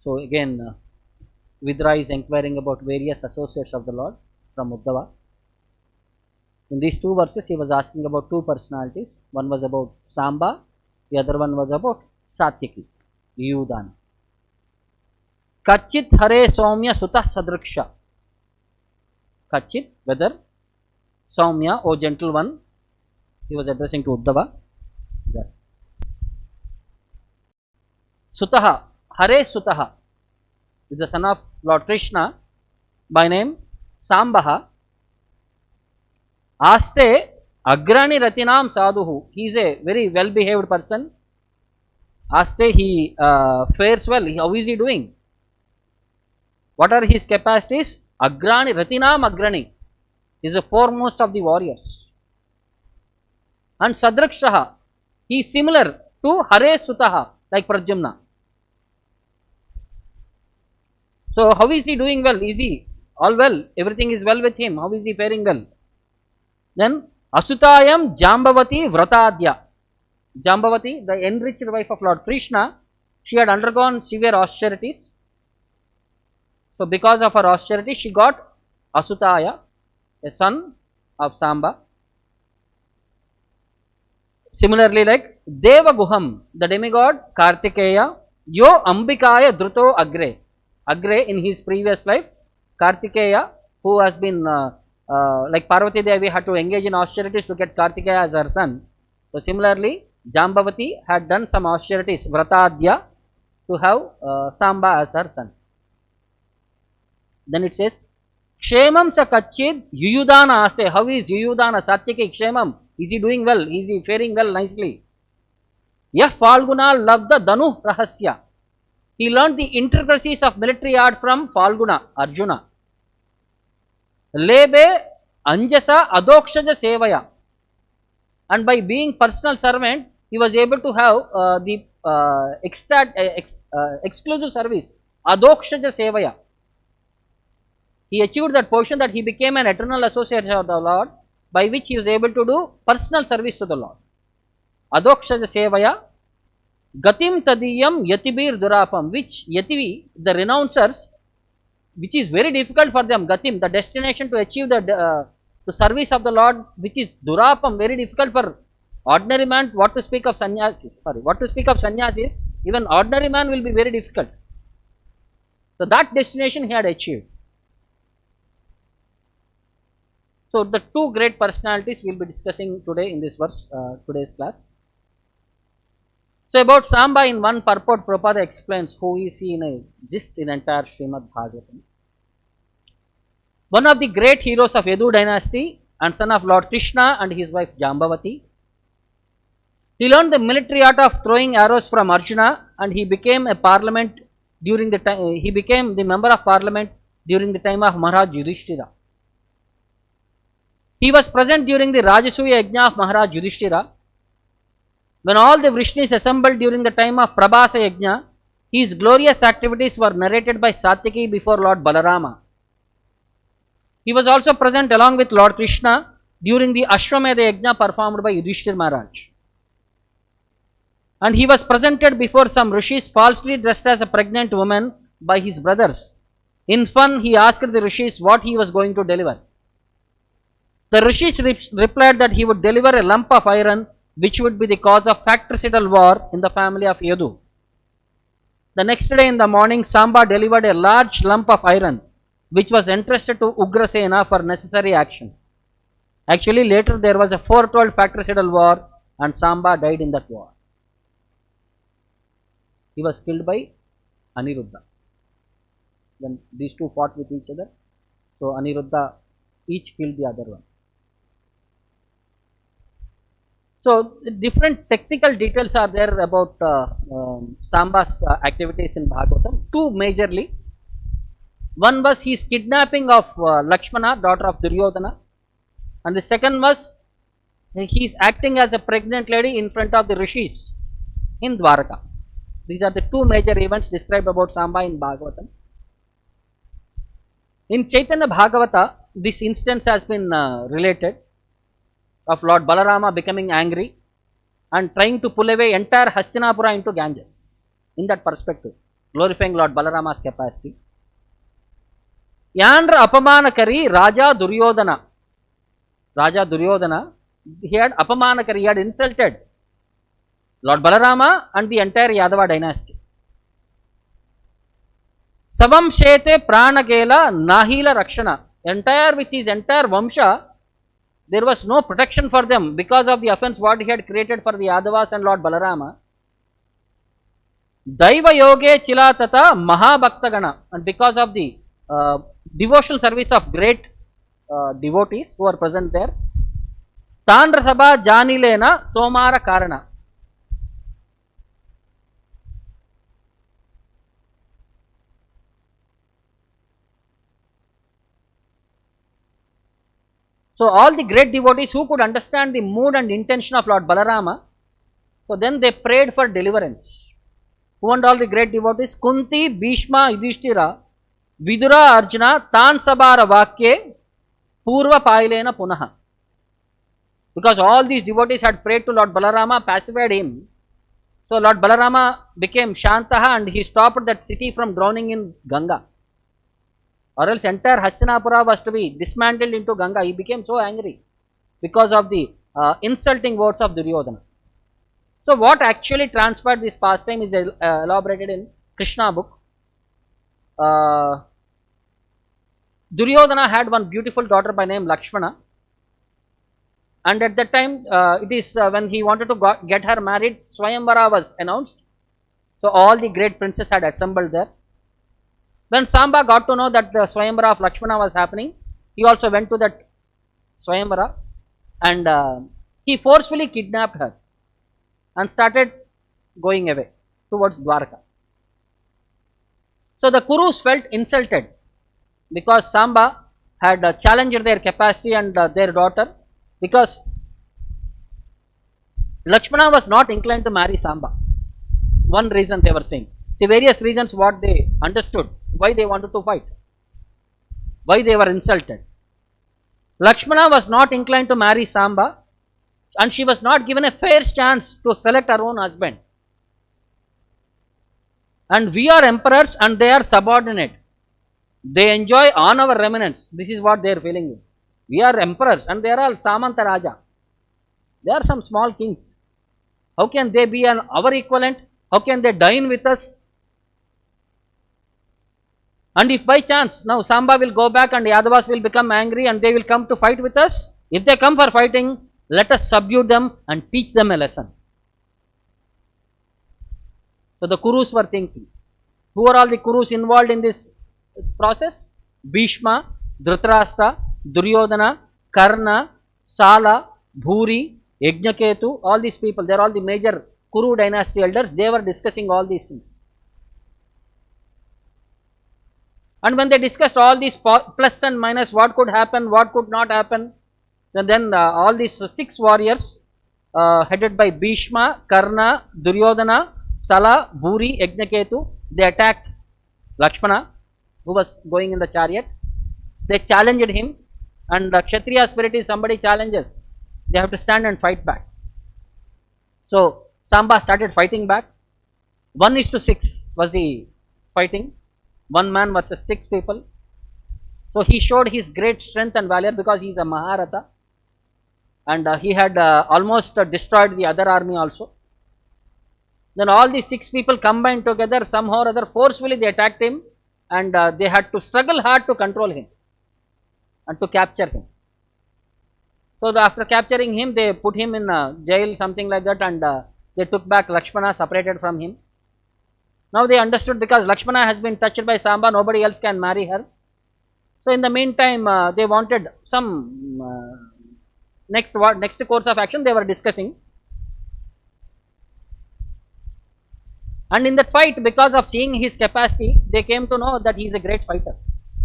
So again, Vidra is inquiring about various associates of the Lord from Uddhava. In these two verses, he was asking about two personalities. One was about Samba, the other one was about Satyaki, Yudana. Kachit Hare Soumya Sutah Sadriksha. Kachit, whether Soumya, O gentle one, he was addressing to Uddhava. Sutaha, Hare Sutaha is the son of Lord Krishna by name Sambaha. Aste Agrani Ratinam Sadhuhu. He is a very well behaved person. Aste, he fares well. How is he doing? What are his capacities? Agrani Ratinam Agrani. He is the foremost of the warriors. And Sadrakshaha, he is similar to Hare Sutaha, like Pradyumna. So how is he doing well? Is he all well? Everything is well with him. How is he faring well? Then Asutayam Jambavati Vratadya. Jambavati, the enriched wife of Lord Krishna, she had undergone severe austerities. So because of her austerity, she got Asutaya, a son of Samba. Similarly, like Devaguham, the demigod Kartikeya, Yo Ambikaya Druto Agre. Agre, in his previous life, Kartikeya, who has been like Parvati Devi had to engage in austerities to get Kartikeya as her son. So similarly, Jambavati had done some austerities, Vratadya, to have Samba as her son. Then it says, Kshemam cha kachid Yuyudana aste. How is Yuyudana? Satyaki Kshemam. Is he doing well? Is he faring well nicely? Yah Falguna Labda Danu Rahasya. He learned the intricacies of military art from Falguna, Arjuna. Lebe Anjasa Adokshaja Sevaya. And by being personal servant, he was able to have the exclusive service, Adokshaja Sevaya. He achieved that position that he became an eternal associate of the Lord, by which he was able to do personal service to the Lord. Adokshaja Sevaya. Gatim Tadiyam Yatibir Durapam, which Yativi, the renouncers, which is very difficult for them, Gatim, the destination to achieve the service of the Lord, which is Durapam, very difficult for ordinary man. What to speak of sannyasis? What to speak of sannyasis? Even ordinary man will be very difficult. So that destination he had achieved. So the two great personalities we will be discussing today in this verse, today's class. So about Samba, in one purport, Prabhupada explains who is he in a gist in entire Srimad Bhagavatam. One of the great heroes of Yadu dynasty and son of Lord Krishna and his wife Jambavati. He learned the military art of throwing arrows from Arjuna, and he became a parliament during the time. He became the member of parliament during the time of Maharaj Yudhishthira. He was present during the Rajasuya Yajna of Maharaj Yudhishthira. When all the Vrishnis assembled during the time of Prabhasa Yajna, his glorious activities were narrated by Satyaki before Lord Balarama. He was also present along with Lord Krishna during the Ashwamedha Yajna performed by Yudhishthir Maharaj. And he was presented before some rishis falsely dressed as a pregnant woman by his brothers. In fun, he asked the rishis what he was going to deliver. The rishis replied that he would deliver a lump of iron, which would be the cause of fratricidal war in the family of Yadu. The next day in the morning, Samba delivered a large lump of iron, which was entrusted to Ugrasena for necessary action. Actually, later there was a foretold fratricidal war, and Samba died in that war. He was killed by Aniruddha. Then these two fought with each other. So Aniruddha each killed the other one. So different technical details are there about Samba's activities in Bhagavatam. Two majorly. One was his kidnapping of Lakshmana, daughter of Duryodhana, and the second was he is acting as a pregnant lady in front of the rishis in Dwaraka. These are the two major events described about Samba in Bhagavatam. In Chaitanya Bhagavata, this instance has been related of Lord Balarama becoming angry and trying to pull away entire Hastinapura into Ganges in that perspective. glorifying Lord Balarama's capacity. Yandra Apamanakari Raja Duryodhana. Raja Duryodhana, he had Apamanakari, he had insulted Lord Balarama and the entire Yadava dynasty. Savam Shete Pranagela Nahila Rakshana. Entire with his entire Vamsha, there was no protection for them because of the offense what he had created for the Yadavas and Lord Balarama. Daiva Yoge Chilatata Mahabhaktagana, and because of the devotional service of great devotees who are present there. Tandra Sabha Janilena Tomara Karana. So all the great devotees who could understand the mood and intention of Lord Balarama, so then they prayed for deliverance. Who and all the great devotees? Kunti, Bhishma, Yudhishthira, Vidura, Arjuna, Tan Sabara Vakye, Purva Pailena Punaha. Because all these devotees had prayed to Lord Balarama, pacified him. So Lord Balarama became Shantaha and he stopped that city from drowning in Ganga. Or else entire Hastinapura was to be dismantled into Ganga. He became so angry because of the insulting words of Duryodhana. So what actually transpired this pastime is elaborated in Krishna book. Duryodhana had one beautiful daughter by name Lakshmana, and at that time it is when he wanted to get her married, Swayamvara was announced. So all the great princes had assembled there. When Samba got to know that the Swayamvara of Lakshmana was happening, he also went to that Swayamvara and he forcefully kidnapped her and started going away towards Dwarka. So the Kurus felt insulted because Samba had challenged their capacity and their daughter, because Lakshmana was not inclined to marry Samba. One reason they were saying. The various reasons what they understood, why they wanted to fight, why they were insulted. Lakshmana was not inclined to marry Samba and she was not given a fair chance to select her own husband. And we are emperors and they are subordinate. They enjoy on our remnants. This is what they are feeling. We are emperors and they are all Samanta Raja. They are some small kings. How can they be our equivalent? How can they dine with us? And if by chance now Samba will go back and Yadavas will become angry and they will come to fight with us, if they come for fighting, let us subdue them and teach them a lesson. So the Kurus were thinking. Who are all the Kurus involved in this process? Bhishma, Dhritarashtra, Duryodhana, Karna, Sala, Bhuri, Yajnaketu, all these people, they are all the major Kuru dynasty elders. They were discussing all these things. And when they discussed all these plus and minus, what could happen, what could not happen, and then all these 6 warriors headed by Bhishma, Karna, Duryodhana, Sala, Bhuri, Yajnaketu, they attacked Lakshmana, who was going in the chariot. They challenged him, and Kshatriya spirit is somebody challenges, they have to stand and fight back. So Samba started fighting back. 1:6 was the fighting. 1 man versus 6 people. So he showed his great strength and valor because he is a Maharatha and he had almost destroyed the other army also. Then all these 6 people combined together, somehow or other forcefully they attacked him and they had to struggle hard to control him and to capture him. So after capturing him, they put him in jail, something like that, and they took back Lakshmana, separated from him. Now they understood because Lakshmana has been touched by Samba, nobody else can marry her. So in the meantime, they wanted some next course of action they were discussing. And in that fight, because of seeing his capacity, they came to know that he is a great fighter.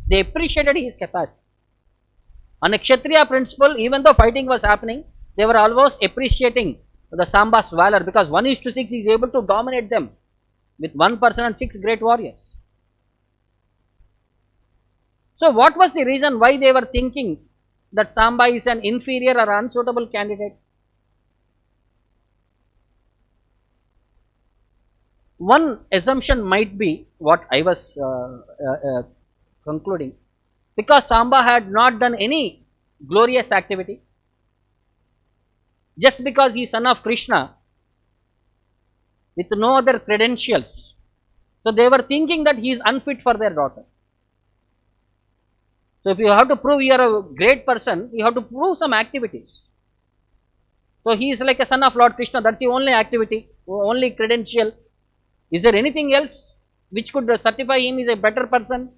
They appreciated his capacity. On a Kshatriya principle, even though fighting was happening, they were almost appreciating the Samba's valor because 1:6 he is able to dominate them with 1 person and 6 great warriors. So what was the reason why they were thinking that Samba is an inferior or unsuitable candidate? one assumption might be what I was concluding, because Samba had not done any glorious activity, just because he is son of Krishna with no other credentials. So they were thinking that he is unfit for their daughter. So if you have to prove you are a great person, you have to prove some activities. So he is like a son of Lord Krishna, that's the only activity, only credential. Is there anything else which could certify him is a better person?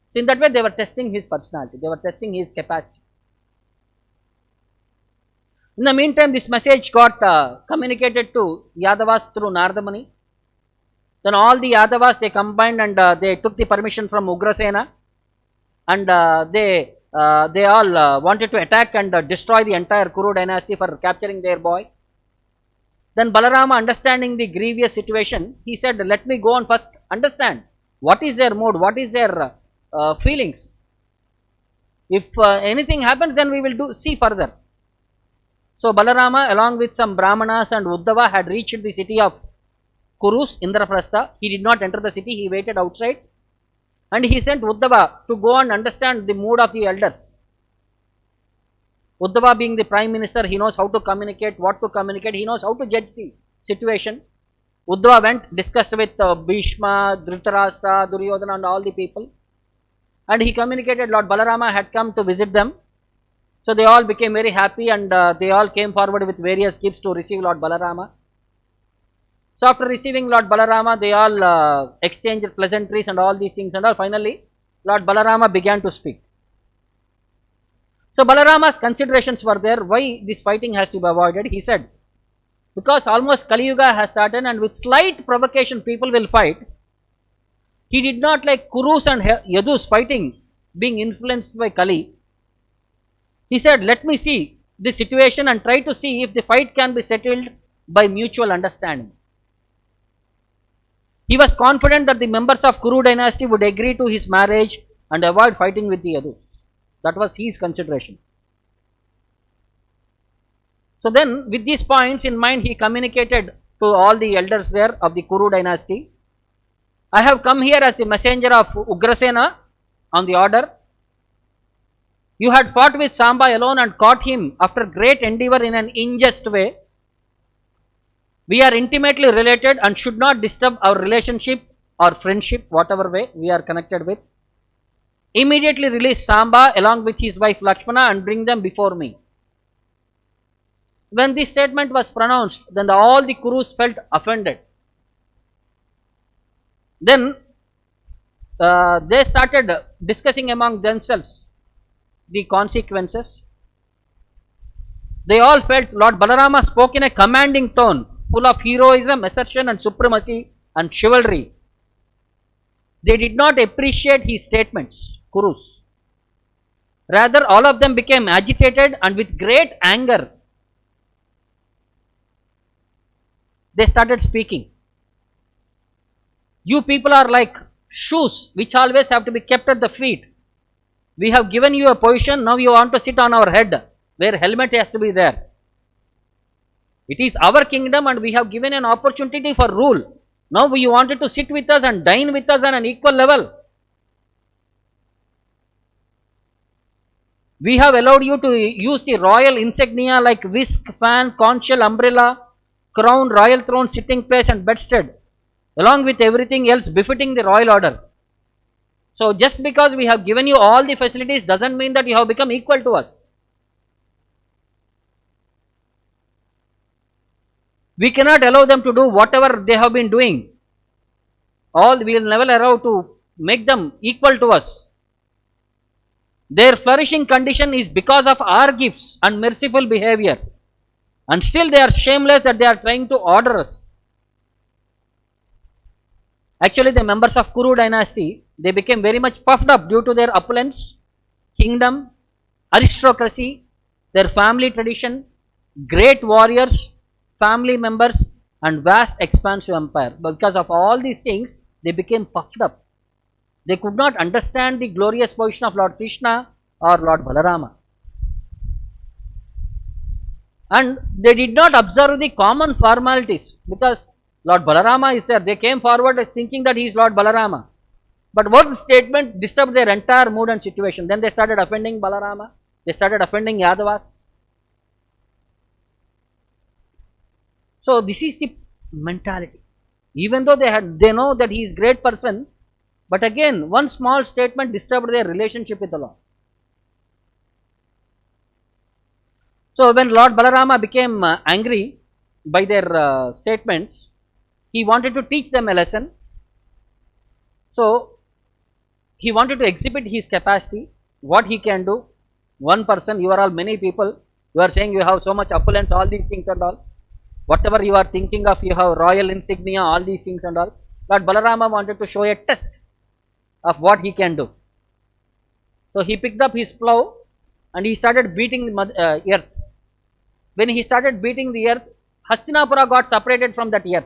So in that way they were testing his personality, they were testing his capacity. In the meantime, this message got communicated to Yadavas through Narada Muni. Then all the Yadavas, they combined and they took the permission from Ugrasena, and they all wanted to attack and destroy the entire Kuru dynasty for capturing their boy. Then Balarama, understanding the grievous situation, he said, let me go and first understand what is their mood, what is their feelings. If anything happens, then we will see further. So Balarama, along with some Brahmanas and Uddhava, had reached the city of Kurus, Indraprastha. He did not enter the city, he waited outside. And he sent Uddhava to go and understand the mood of the elders. Uddhava being the prime minister, he knows how to communicate, what to communicate, he knows how to judge the situation. Uddhava went, discussed with Bhishma, Dhritarashtra, Duryodhana and all the people. And he communicated Lord Balarama had come to visit them. So they all became very happy, and they all came forward with various gifts to receive Lord Balarama. So after receiving Lord Balarama, they all exchanged pleasantries and all these things, and all. Finally Lord Balarama began to speak. So Balarama's considerations were there, why this fighting has to be avoided. He said, because almost Kali Yuga has started and with slight provocation people will fight. He did not like Kurus and Yadus fighting being influenced by Kali. He said, let me see the situation and try to see if the fight can be settled by mutual understanding. He was confident that the members of Kuru dynasty would agree to his marriage and avoid fighting with the Yadus. That was his consideration. So then, with these points in mind, he communicated to all the elders there of the Kuru dynasty. I have come here as a messenger of Ugrasena on the order. You had fought with Samba alone and caught him after great endeavor in an unjust way. We are intimately related and should not disturb our relationship or friendship, whatever way we are connected with. Immediately release Samba along with his wife Lakshmana and bring them before me. When this statement was pronounced, then all the Kurus felt offended. Then they started discussing among themselves the consequences. They all felt Lord Balarama spoke in a commanding tone, full of heroism, assertion and supremacy and chivalry. They did not appreciate his statements, Kurus. Rather, all of them became agitated and with great anger, they started speaking. You people are like shoes which always have to be kept at the feet. We have given you a position, now you want to sit on our head, where helmet has to be there. It is our kingdom and we have given an opportunity for rule. Now you wanted to sit with us and dine with us on an equal level. We have allowed you to use the royal insignia like whisk, fan, conch shell, umbrella, crown, royal throne, sitting place and bedstead, along with everything else befitting the royal order. So just because we have given you all the facilities doesn't mean that you have become equal to us. We cannot allow them to do whatever they have been doing. We will never allow to make them equal to us. Their flourishing condition is because of our gifts and merciful behavior. And still they are shameless that they are trying to order us. Actually, the members of Kuru dynasty, they became very much puffed up due to their opulence, kingdom, aristocracy, their family tradition, great warriors, family members and vast expansive empire. Because of all these things, they became puffed up. They could not understand the glorious position of Lord Krishna or Lord Balarama. And they did not observe the common formalities, because Lord Balarama is there. They came forward thinking that he is Lord Balarama. But one statement disturbed their entire mood and situation. Then they started offending Balarama. They started offending Yadavas. So this is the mentality. Even though they know that he is great person, but again one small statement disturbed their relationship with the Lord. So when Lord Balarama became angry by their statements, he wanted to teach them a lesson. So he wanted to exhibit his capacity, what he can do. One person, you are all many people, you are saying you have so much opulence, all these things and all. Whatever you are thinking of, you have royal insignia, all these things and all. Lord Balarama wanted to show a test of what he can do. So he picked up his plow and he started beating the earth. When he started beating the earth, Hastinapura got separated from that earth.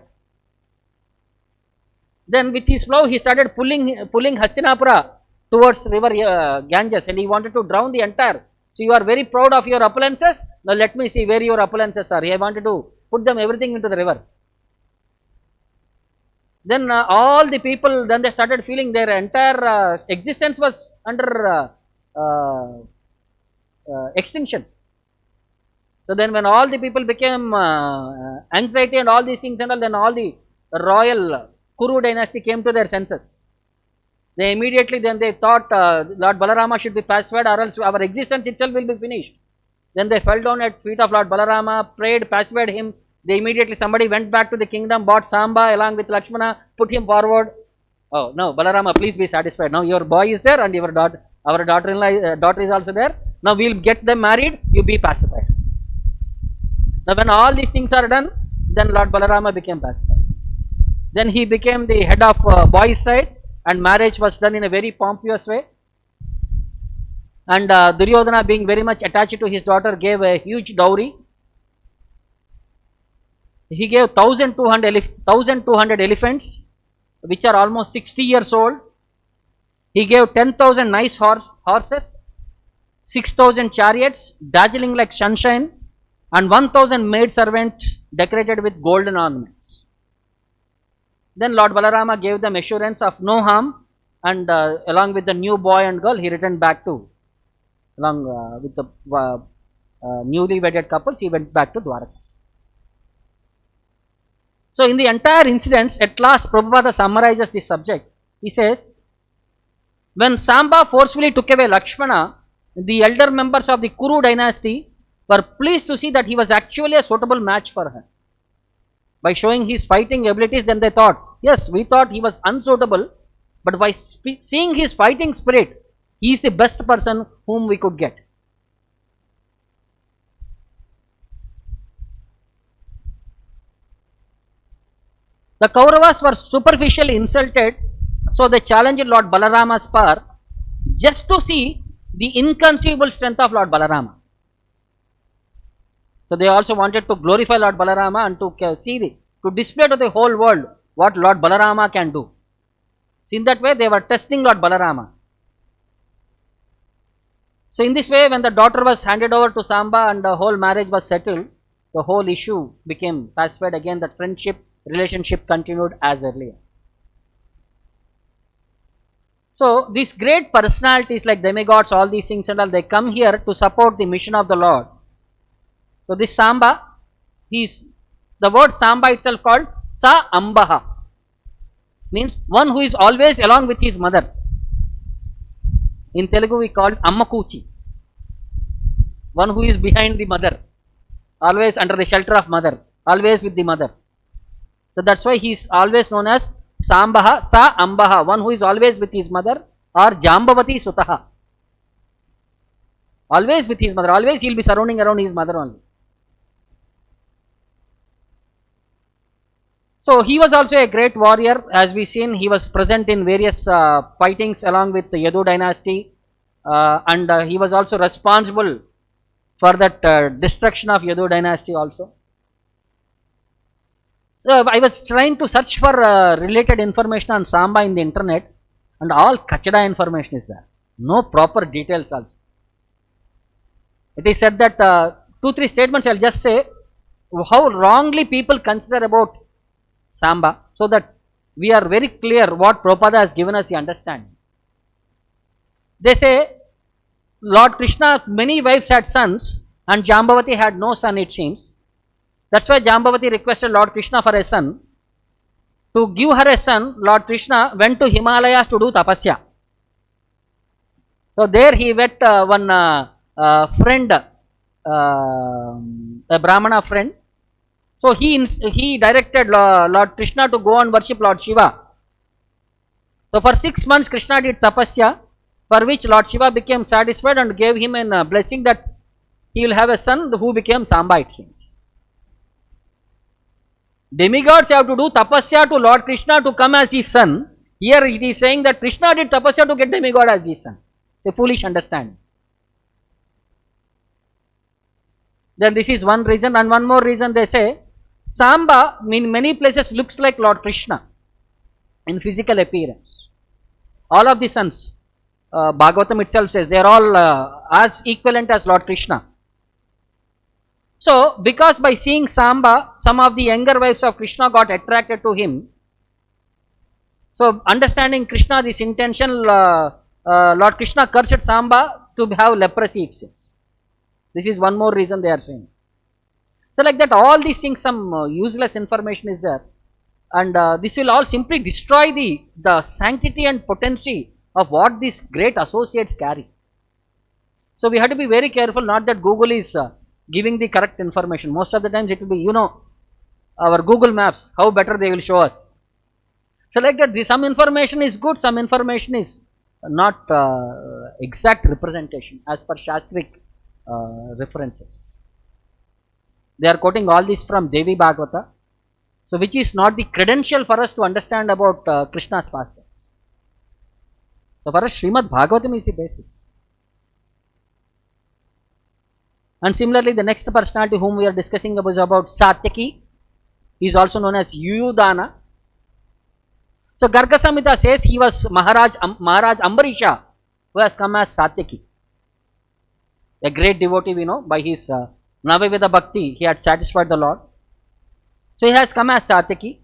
Then with his plow he started pulling Hastinapura towards river Ganges, and he wanted to drown the entire. So you are very proud of your opulences. Now let me see where your opulences are. He wanted to put them everything into the river. Then all the people, then they started feeling their entire existence was under extinction. So then when all the people became anxiety and all these things and all, then all the royal Kuru dynasty came to their senses. They immediately then they thought Lord Balarama should be pacified, or else our existence itself will be finished. Then they fell down at feet of Lord Balarama, prayed, pacified him. They immediately, somebody went back to the kingdom, bought Samba along with Lakshmana, put him forward. Oh no, Balarama, please be satisfied. Now your boy is there and your daughter, our daughter-in-law, daughter is also there. Now we will get them married, you be pacified. Now when all these things are done, then Lord Balarama became pacified. Then he became the head of boys' side, and marriage was done in a very pompous way. And Duryodhana, being very much attached to his daughter, gave a huge dowry. He gave 1,200 elephants, which are almost 60 years old. He gave 10,000 nice horses, 6,000 chariots, dazzling like sunshine, and 1,000 maid servants decorated with golden ornaments. Then Lord Balarama gave them assurance of no harm, and along with the new boy and girl, he returned back to, along with the newly wedded couples, he went back to Dwaraka. So in the entire incidents, at last Prabhupada summarizes this subject. He says, when Samba forcefully took away Lakshmana, the elder members of the Kuru dynasty were pleased to see that he was actually a suitable match for her. By showing his fighting abilities, then they thought, yes, we thought he was unsuitable, but by seeing his fighting spirit, he is the best person whom we could get. The Kauravas were superficially insulted, so they challenged Lord Balarama's power just to see the inconceivable strength of Lord Balarama. So they also wanted to glorify Lord Balarama and to see to display to the whole world what Lord Balarama can do. So in that way they were testing Lord Balarama. So in this way, when the daughter was handed over to Samba and the whole marriage was settled, the whole issue became pacified again. That friendship relationship continued as earlier. So these great personalities like demigods, all these things and all, they come here to support the mission of the Lord. So this Samba, the word Samba itself called Sa Ambaha, means one who is always along with his mother. In Telugu we call Ammakuchi, one who is behind the mother, always under the shelter of mother, always with the mother. So that's why he is always known as Sambaha, Sa Ambaha, one who is always with his mother, or Jambavati Sutaha, always with his mother, always he will be surrounding around his mother only. So he was also a great warrior. As we seen, he was present in various fightings along with the Yadu dynasty, and he was also responsible for that destruction of Yadu dynasty also. So I was trying to search for related information on Samba in the internet, and all kachada information is there. No proper details also. It is said that 2-3 statements I will just say how wrongly people consider about Samba, so that we are very clear what Prabhupada has given us the understanding. They say Lord Krishna, many wives had sons and Jambavati had no son, it seems. That's why Jambavati requested Lord Krishna for a son. To give her a son, Lord Krishna went to Himalayas to do tapasya. So there he met one friend, a Brahmana friend. So he directed Lord Krishna to go and worship Lord Śiva. So for 6 months Krishna did tapasya, for which Lord Śiva became satisfied and gave him a blessing that he will have a son who became Samba, it seems. Demigods have to do tapasya to Lord Krishna to come as his son. Here it is saying that Krishna did tapasya to get demigod as his son. A foolish understanding. Then this is one reason, and one more reason they say, Samba in many places looks like Lord Krishna in physical appearance. All of the sons, Bhagavatam itself says, they are all as equivalent as Lord Krishna. So, because by seeing Samba, some of the younger wives of Krishna got attracted to him. So, understanding Krishna, this intention, Lord Krishna cursed Samba to have leprosy, it seems. This is one more reason they are saying. So, like that, all these things, some useless information is there. And this will all simply destroy the sanctity and potency of what these great associates carry. So, we have to be very careful, not that Google is giving the correct information. Most of the times it will be, our Google Maps, how better they will show us. So like that, some information is good, some information is not exact representation as per Shastric references. They are quoting all this from Devi Bhagavata, so which is not the credential for us to understand about Krishna's pastimes. So for us, Srimad Bhagavatam is the basis. And similarly, the next personality whom we are discussing is about Satyaki. He is also known as Yuyudana. So Garga Samhita says he was Maharaj Ambarisha, who has come as Satyaki. A great devotee, we know, by his Navaveda Bhakti, he had satisfied the Lord. So he has come as Satyaki.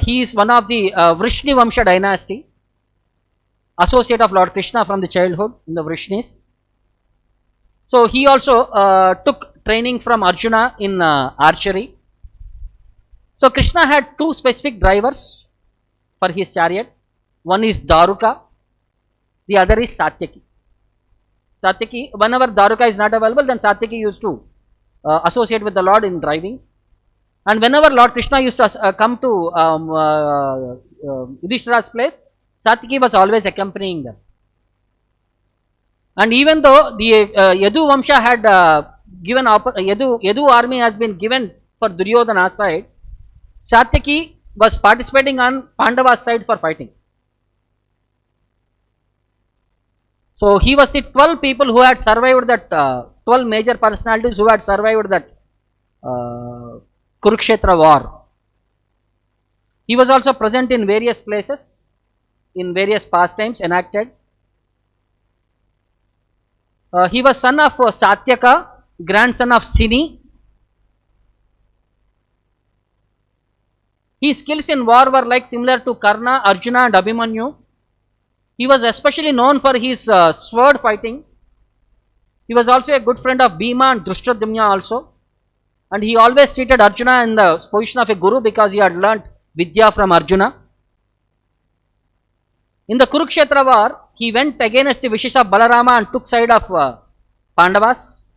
He is one of the Vrishni Vamsha dynasty, associate of Lord Krishna from the childhood in the Vrishnis. So he also took training from Arjuna in archery. So Krishna had two specific drivers for his chariot. One is Daruka, the other is Satyaki. Satyaki, whenever Daruka is not available, then Satyaki used to associate with the Lord in driving. And whenever Lord Krishna used to come to Yudhishthira's place, Satyaki was always accompanying them. And even though the Yadu Vamsha had given Yadu army has been given for Duryodhana's side, Satyaki was participating on Pandava's side for fighting. So he was the 12 people who had survived that 12 major personalities who had survived that Kurukshetra war. He was also present in various places, in various pastimes enacted. He was son of Satyaka, grandson of Sini. His skills in war were like similar to Karna, Arjuna and Abhimanyu. He was especially known for his sword fighting. He was also a good friend of Bhima and Drishtadyumna also. And he always treated Arjuna in the position of a guru because he had learnt Vidya from Arjuna. In the Kurukshetra war, he went against the wishes of Balarama and took side of Pandavas.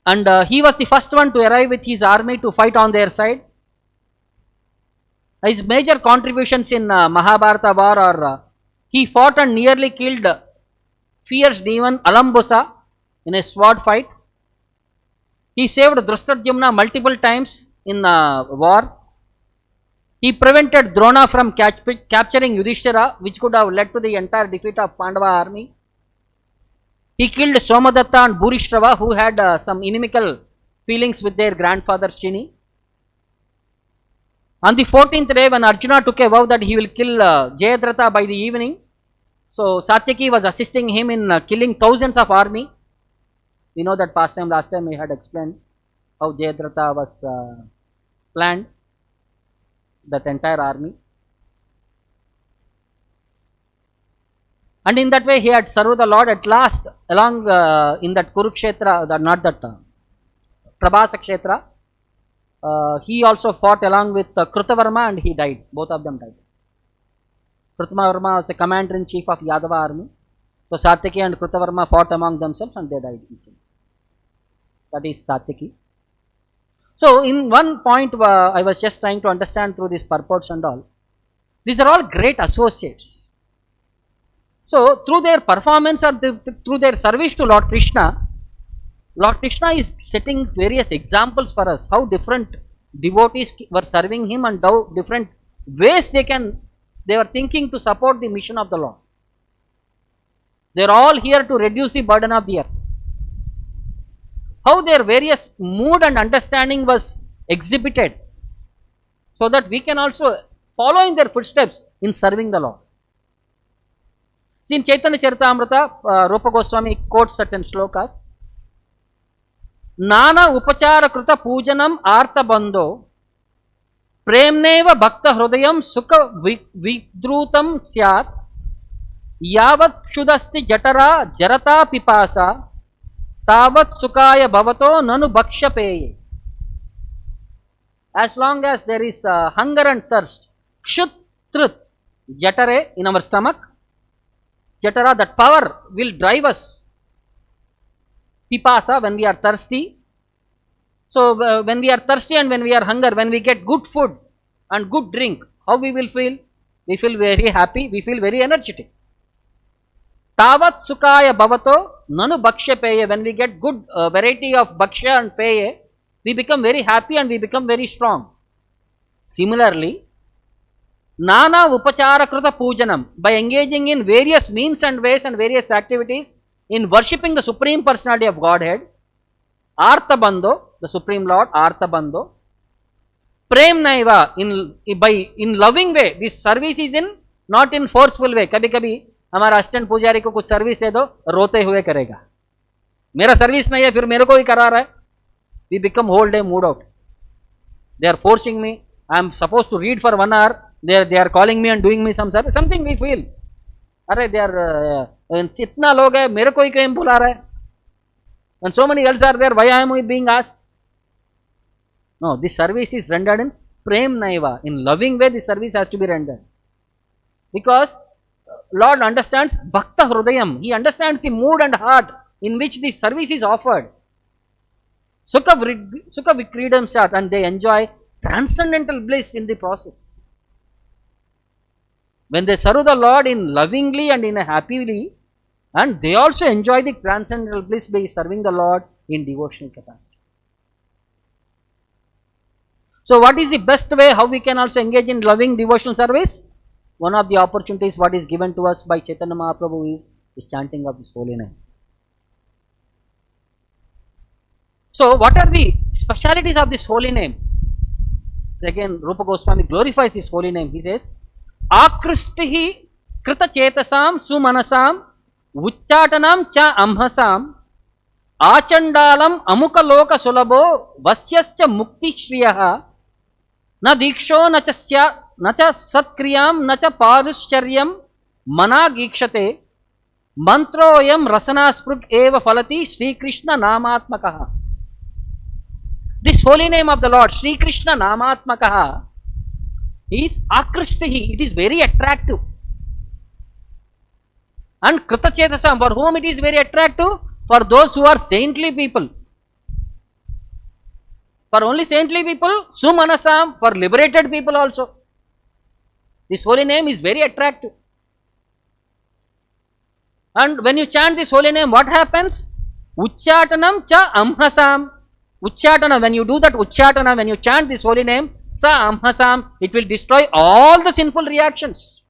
And he was the first one to arrive with his army to fight on their side. His major contributions in Mahabharata war are he fought and nearly killed fierce demon Alambusa in a sword fight. He saved Drishtadyumna multiple times in war. He prevented Drona from capturing Yudhishthira, which could have led to the entire defeat of Pandava army. He killed Somadatta and Bhurishrava, who had some inimical feelings with their grandfather Shini. On the 14th day, when Arjuna took a vow that he will kill Jayadratha by the evening, so Satyaki was assisting him in killing thousands of army. We know that pastime last time we had explained how Jayadratha was planned that entire army. And in that way he had served the Lord at last along in that Kurukshetra, Prabhasa Kshetra. He also fought along with Krutavarma and he died. Both of them died. Krutavarma was the commander-in-chief of Yadava army. So Satyaki and Krutavarma fought among themselves and they died each. That is Satyaki. So in one point I was just trying to understand through these purports and all. These are all great associates. So through their performance or through their service to Lord Krishna is setting various examples for us how different devotees were serving him and how different ways they were thinking to support the mission of the Lord. They are all here to reduce the burden of the earth. How their various mood and understanding was exhibited so that we can also follow in their footsteps in serving the Lord. See, in Chaitanya Charitamrita, Rupa Goswami quotes certain shlokas. Nana upachara kruta pujanam artha bandho premneva bhakta hrudayam sukha vidrutam syat yavat shudasti jatara jarata pipasa tavat sukaya bhavato nanu bhakshapeye. As long as there is hunger and thirst, kshut trut, jatare in our stomach, jatara, that power will drive us. Pipasa, when we are thirsty. So when we are thirsty and when we are hunger, when we get good food and good drink, how we will feel? We feel very happy, we feel very energetic. Tavat sukaya bhavato nanu bhaksha peye. When we get good variety of bhaksha and peye, we become very happy and we become very strong. Similarly, nana upachara kruta pujanam, by engaging in various means and ways and various activities in worshipping the Supreme Personality of Godhead, Artha Bandho, the Supreme Lord, Artha Bandho, Prem Naiva, in loving way. This service is in not in forceful way. कभी कभी हमारा assistant पुजारी को कुछ service दे दो, रोते हुए करेगा. मेरा सर्विस नहीं है, फिर मेरे को ही करा रहा है. We become whole day mood out. They are forcing me. I am supposed to read for 1 hour. They are calling me and doing me some service. Something we feel. अरे they are इतना लोग है, मेरे को ही कहीं बुला रहा है. And so many else are there, why am I being asked? No, this service is rendered in prem naiva. In loving way, this service has to be rendered. Because Lord understands bhakta hrudayam. He understands the mood and heart in which the service is offered. Sukha vikridam sat, and they enjoy transcendental bliss in the process. When they serve the Lord in lovingly and in a happily, and they also enjoy the transcendental bliss by serving the Lord in devotional capacity. So what is the best way how we can also engage in loving devotional service? One of the opportunities what is given to us by Chaitanya Mahaprabhu is chanting of this holy name. So what are the specialities of this holy name? Again, Rupa Goswami glorifies this holy name. He says, Akristihi krita chetasam sumanasam Uchchatanam cha amhasam achandalam amukaloka sulabo vasyascha mukti shriyaha na diksho na cha satkriyam na cha parushcharyam mana gikshate mantroyam rasanaspruk eva falati Sri Krishna namatmakaha. This holy name of the Lord, Sri Krishna namatmakaha, is akristihi. It is very attractive. And krita chetasam, for whom it is very attractive? For those who are saintly people. For only saintly people, sumanasam, for liberated people also. This holy name is very attractive. And when you chant this holy name, what happens? Uchchatanam cha amhasam. Uchchatana, when you do that uchchatana, when you chant this holy name, sa amhasam, it will destroy all the sinful reactions.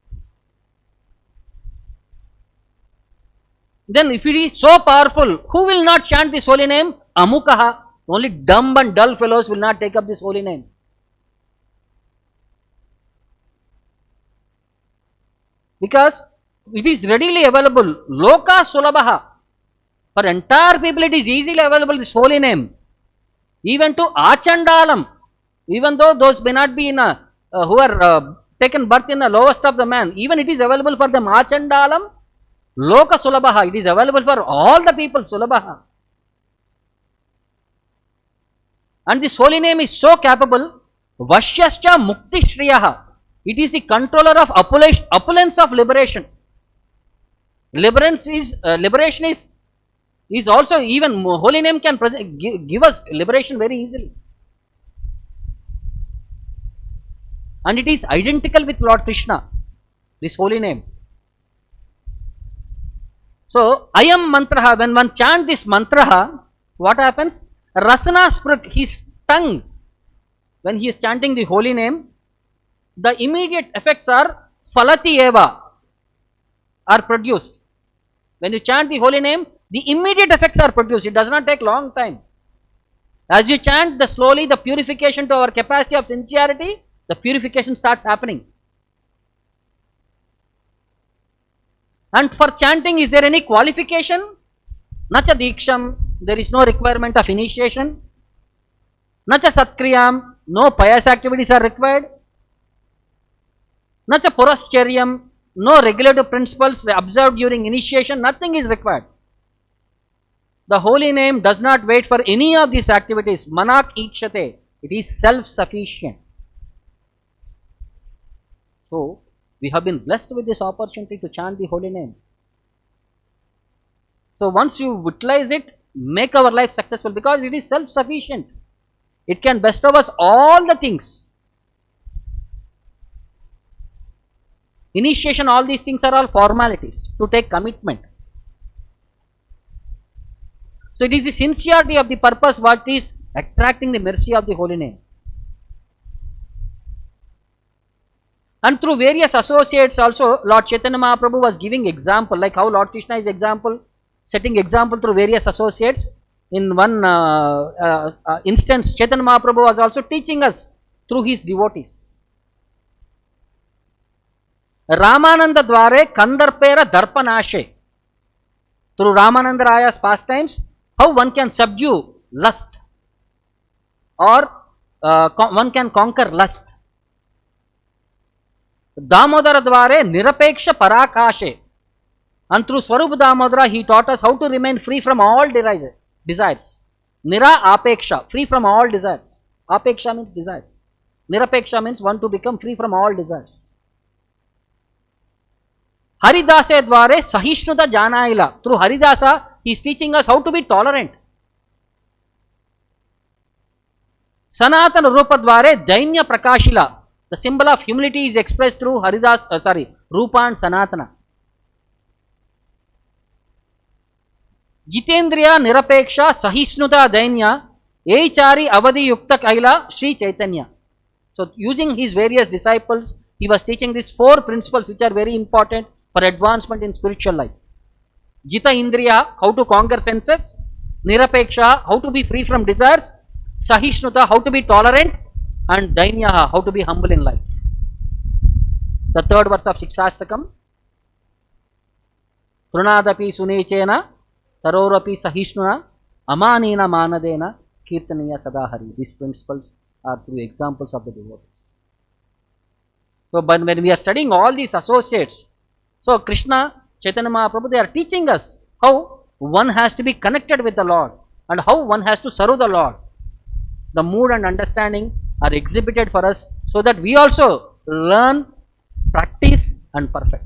Then if it is so powerful, who will not chant this holy name? Amukaha. Only dumb and dull fellows will not take up this holy name. Because it is readily available. Loka sulabaha. For entire people it is easily available, this holy name. Even to achandalam. Even though those may not be in a, who are taken birth in the lowest of the man, even it is available for them. Achandalam Loka Sulabhaha. It is available for all the people, Sulabhaha. And this holy name is so capable. Vashyascha Mukti Shriyaha. It is the controller of opulence of liberation. Liberation is also, even holy name can give us liberation very easily. And it is identical with Lord Krishna, this holy name. So, Ayam Mantraha, when one chants this mantra, what happens? Rasana spirit, his tongue, when he is chanting the holy name, the immediate effects are Falati Eva, are produced. When you chant the holy name, the immediate effects are produced. It does not take long time. As you chant, slowly the purification to our capacity of sincerity, the purification starts happening. And for chanting, is there any qualification? Nacha Diksham, there is no requirement of initiation. Nacha Satkriyam, no pious activities are required. Nacha Purascharya, no regulative principles observed during initiation, nothing is required. The holy name does not wait for any of these activities. Manak Ikshate, it is self-sufficient. So, we have been blessed with this opportunity to chant the holy name. So, once you utilize it, make our life successful, because it is self-sufficient. It can bestow us all the things. Initiation, all these things are all formalities to take commitment. So, it is the sincerity of the purpose what is attracting the mercy of the holy name. And through various associates also, Lord Chaitanya Mahaprabhu was giving example, like how Lord Krishna is example, setting example through various associates. In one instance, Chaitanya Mahaprabhu was also teaching us through his devotees. Ramananda Dware Kandarpera Darpanashe. Through Ramananda Raya's pastimes, how one can subdue lust, or one can conquer lust. Damodara Dware Nirapeksha Parakashe. And through Swarupa Damodara, he taught us how to remain free from all desires. Nira Apeksha, free from all desires. Apeksha means desires. Nirapeksha means one to become free from all desires. Haridasa Dware Sahishnuta Janaila. Through Haridasa, he is teaching us how to be tolerant. Sanatana Rupa Dware Dainya Prakashila. The symbol of humility is expressed through Rupa and Sanatana. Jitendriya Nirapeksha Sahisnuta Dainya Eichari Avadi Yukta Kaila Sri Chaitanya. So, using his various disciples, he was teaching these 4 principles which are very important for advancement in spiritual life. Jita Indriya, how to conquer senses. Nirapeksha, how to be free from desires. Sahishnuta, how to be tolerant. And Dainyaha, how to be humble in life. The 3rd verse of Shikshastakam. Trunadapi Sunechena Tarorapi Sahishnuna Amanina Manadena Kirtaniya Sadahari. These principles are through examples of the devotees. So, but when we are studying all these associates, so Krishna, Chaitanya Mahaprabhu, they are teaching us how one has to be connected with the Lord and how one has to serve the Lord. The mood and understanding are exhibited for us so that we also learn, practice and perfect.